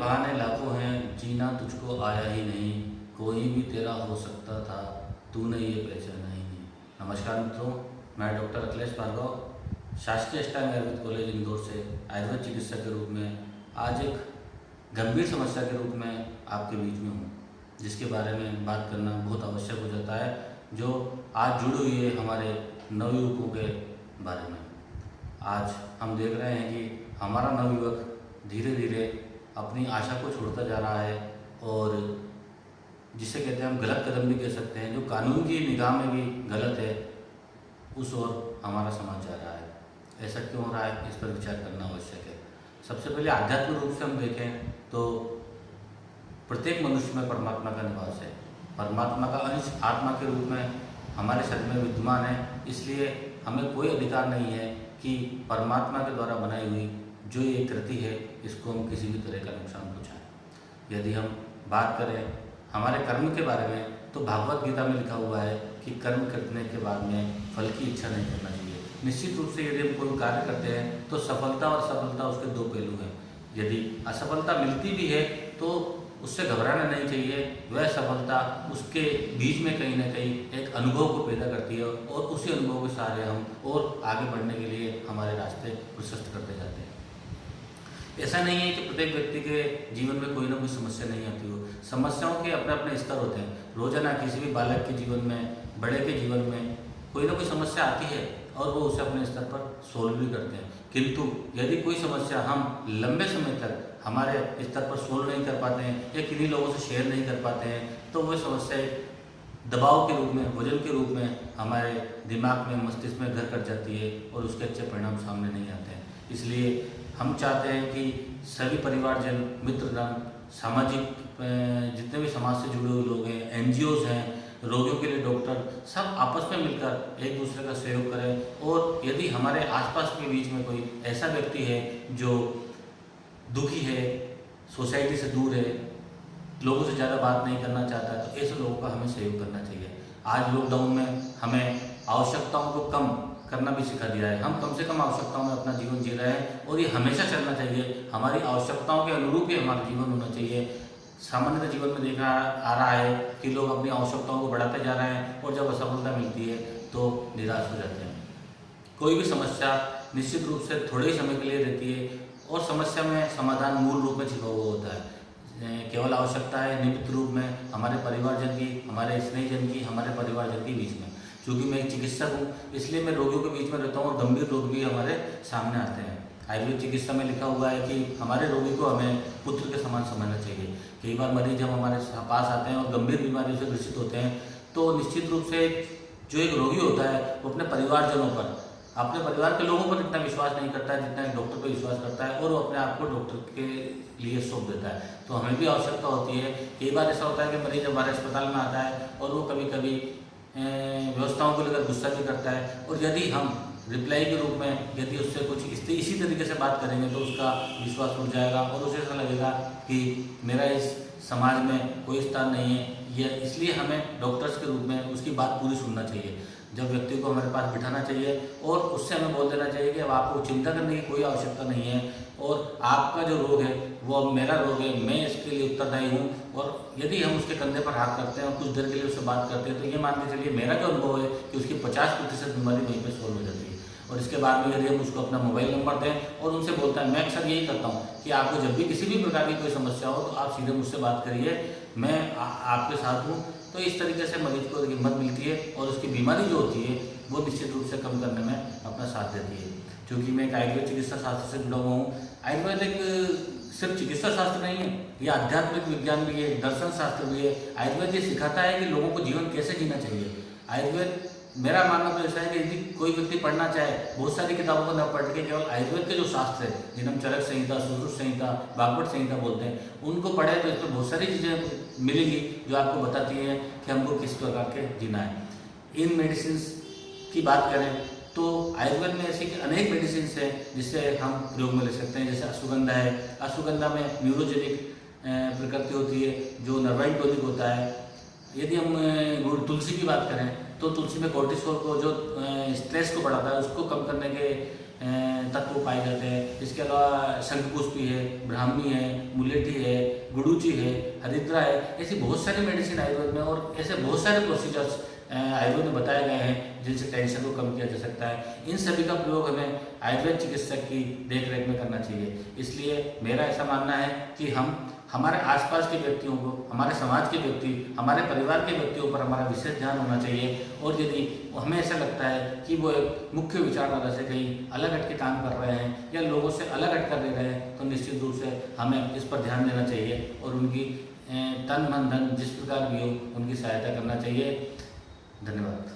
बहाने लाखों हैं, जीना तुझको आया ही नहीं, कोई भी तेरा हो सकता था, तूने ये पहचाना ही नहीं। नमस्कार मित्रों, मैं डॉक्टर अखिलेश भार्गव, शासकीय अष्टांग आयुर्वेद कॉलेज इंदौर से आयुर्वेद चिकित्सक के रूप में आज एक गंभीर समस्या के रूप में आपके बीच में हूँ, जिसके बारे में बात करना बहुत आवश्यक हो जाता है, जो आज जुड़ी हुई है हमारे नवयुवकों के बारे में। आज हम देख रहे हैं कि हमारा नवयुवक धीरे धीरे अपनी आशा को छोड़ता जा रहा है और जिसे कहते हैं हम गलत कदम भी कह सकते हैं, जो कानून की निगाह में भी गलत है, उस ओर हमारा समाज जा रहा है। ऐसा क्यों हो रहा है, इस पर विचार करना आवश्यक है। सबसे पहले आध्यात्मिक रूप से हम देखें तो प्रत्येक मनुष्य में परमात्मा का निवास है। परमात्मा का अंश आत्मा के रूप में हमारे शरीर में विद्यमान है, इसलिए हमें कोई अधिकार नहीं है कि परमात्मा के द्वारा बनाई हुई जो ये कृति है इसको हम किसी भी तरह का नुकसान पहुँचाएं। यदि हम बात करें हमारे कर्म के बारे में तो भागवत गीता में लिखा हुआ है कि कर्म करने के बाद में फल की इच्छा नहीं करना चाहिए। निश्चित रूप से यदि हम कोई कार्य करते हैं तो सफलता और सफलता उसके दो पहलू हैं। यदि असफलता मिलती भी है तो उससे घबराना नहीं चाहिए। वह सफलता उसके बीच में कहीं ना कहीं एक अनुभव को पैदा करती है और उसी अनुभव के सहारे हम और आगे बढ़ने के लिए हमारे रास्ते प्रशस्त करते जाते हैं। ऐसा नहीं है कि प्रत्येक व्यक्ति के जीवन में कोई ना कोई समस्या नहीं आती हो। समस्याओं के अपने अपने स्तर होते हैं। रोजाना किसी भी बालक के जीवन में, बड़े के जीवन में कोई ना कोई समस्या आती है और वो उसे अपने स्तर पर सोल्व भी करते हैं। किंतु यदि कोई समस्या हम लंबे समय तक हमारे स्तर पर सोल्व नहीं कर पाते हैं या किन्हीं लोगों से शेयर नहीं कर पाते हैं तो वह समस्या एक दबाव के रूप में, वजन के रूप में हमारे दिमाग में, मस्तिष्क में घर कर जाती है और उसके अच्छे परिणाम सामने नहीं आते हैं। इसलिए हम चाहते हैं कि सभी परिवारजन, मित्रगण, सामाजिक जितने भी समाज से जुड़े हुए लोग हैं, एनजीओज हैं, रोगियों के लिए डॉक्टर, सब आपस में मिलकर एक दूसरे का सहयोग करें। और यदि हमारे आसपास के बीच में कोई ऐसा व्यक्ति है जो दुखी है, सोसाइटी से दूर है, लोगों से ज़्यादा बात नहीं करना चाहता है, तो ऐसे लोगों का हमें सहयोग करना चाहिए। आज लॉकडाउन में हमें आवश्यकताओं को कम करना भी सिखा दिया है। हम कम से कम आवश्यकताओं में अपना जीवन जी रहे हैं और ये हमेशा चलना चाहिए। हमारी आवश्यकताओं के अनुरूप ही हमारा जीवन होना चाहिए। सामान्यतः जीवन में देखा आ रहा है कि लोग अपनी आवश्यकताओं को बढ़ाते जा रहे हैं और जब असफलता मिलती है तो निराश हो जाते हैं। कोई भी समस्या निश्चित रूप से थोड़े ही समय के लिए रहती है और समस्या में समाधान मूल रूप में छिपा हुआ होता है। केवल आवश्यकता है निमित्त रूप में हमारे परिवारजन की, हमारे स्नेहीजन की, हमारे परिवारजन के बीच में। क्योंकि मैं एक चिकित्सक हूँ इसलिए मैं रोगियों के बीच में रहता हूँ और गंभीर रोग भी हमारे सामने आते हैं। आयुर्वेद चिकित्सा में लिखा हुआ है कि हमारे रोगी को हमें पुत्र के समान समझना चाहिए। कई बार मरीज जब हमारे पास आते हैं और गंभीर बीमारियों से ग्रसित होते हैं तो निश्चित रूप से जो एक रोगी होता है वो अपने परिवारजनों पर, अपने परिवार के लोगों पर इतना विश्वास नहीं करता है जितना एक डॉक्टर पर विश्वास करता है और वो अपने आप को डॉक्टर के लिए सौंप देता है। तो हमें भी आवश्यकता होती है। कई बार ऐसा होता है कि मरीज हमारे अस्पताल में आता है और वो कभी कभी व्यवस्थाओं को लेकर गुस्सा भी करता है और यदि हम रिप्लाई के रूप में यदि उससे कुछ इसी तरीके से बात करेंगे तो उसका विश्वास उठ जाएगा और उसे ऐसा लगेगा कि मेरा इस समाज में कोई स्थान नहीं है। यह इसलिए हमें डॉक्टर्स के रूप में उसकी बात पूरी सुनना चाहिए। जब व्यक्ति को हमारे पास बिठाना चाहिए और उससे हमें बोल देना चाहिए कि अब आपको चिंता करने की कोई आवश्यकता नहीं है और आपका जो रोग है वो अब मेरा रोग है, मैं इसके लिए उत्तरदायी हूँ। और यदि हम उसके कंधे पर हाथ करते हैं और कुछ देर के लिए उससे बात करते हैं तो ये मान के चलिए मेरा जो अनुभव है कि उसकी 50% बीमारी वहीं पर सोल्व हो जाती है। और इसके बाद में यदि हम उसको अपना मोबाइल नंबर दें और उनसे बोलता है, मैं अक्सर यही करता हूँ कि आपको जब भी किसी भी प्रकार की कोई समस्या हो तो आप सीधे मुझसे बात करिए, मैं आपके साथ हूँ। तो इस तरीके से मरीज को हिम्मत मिलती है और उसकी बीमारी जो होती है वो निश्चित रूप से कम करने में अपना साथ देती है। क्योंकि मैं एक आयुर्वेद चिकित्सा शास्त्र से जुड़ा हुआ हूँ। आयुर्वेद एक सिर्फ चिकित्सा शास्त्र नहीं है, ये आध्यात्मिक विज्ञान भी है, दर्शन शास्त्र भी है। आयुर्वेद ये सिखाता है कि लोगों को जीवन कैसे जीना चाहिए। आयुर्वेद, मेरा मानना तो ऐसा है कि यदि कोई व्यक्ति पढ़ना चाहे, बहुत सारी किताबों को न पढ़ के केवल आयुर्वेद के जो शास्त्र है जिन्हें हम चरक संहिता, सुश्रुत संहिता, भागवत संहिता बोलते हैं, उनको पढ़े तो इसमें बहुत सारी चीज़ें मिलेंगी जो आपको बताती हैं कि हमको किस प्रकार के जीना है। इन मेडिसिन की बात करें तो आयुर्वेद में ऐसी अनेक मेडिसिन है जिससे हम प्रयोग में ले सकते हैं। जैसे अश्वगंधा है, अश्वगंधा में न्यूरोजेनिक प्रकृति होती है जो नर्वाइन टॉनिक होता है। यदि हम तुलसी की बात करें तो तुलसी में कोर्टिसोल को जो स्ट्रेस को बढ़ाता है उसको कम करने के तत्व पाए जाते हैं। इसके अलावा शंखपुष्पी है, ब्राह्मी है, मुलेठी है, गुडुचि है, हरिद्रा है, ऐसी बहुत सारी मेडिसिन आयुर्वेद में और ऐसे बहुत सारे प्रोसीजर्स आयुर्वेद में बताए गए हैं जिनसे टेंशन को कम किया जा सकता है। इन सभी का प्रयोग हमें आयुर्वेद चिकित्सक की देखरेख में करना चाहिए। इसलिए मेरा ऐसा मानना है कि हम हमारे आसपास के व्यक्तियों को, हमारे समाज के व्यक्ति, हमारे परिवार के व्यक्तियों पर हमारा विशेष ध्यान होना चाहिए। और यदि हमें ऐसा लगता है कि वो एक मुख्य विचारधारा से कहीं अलग हट के काम कर रहे हैं या लोगों से अलग हट कर दे रहे हैं, तो निश्चित रूप से हमें इस पर ध्यान देना चाहिए और उनकी तन मन धन जिस प्रकार भी हो उनकी सहायता करना चाहिए। धन्यवाद।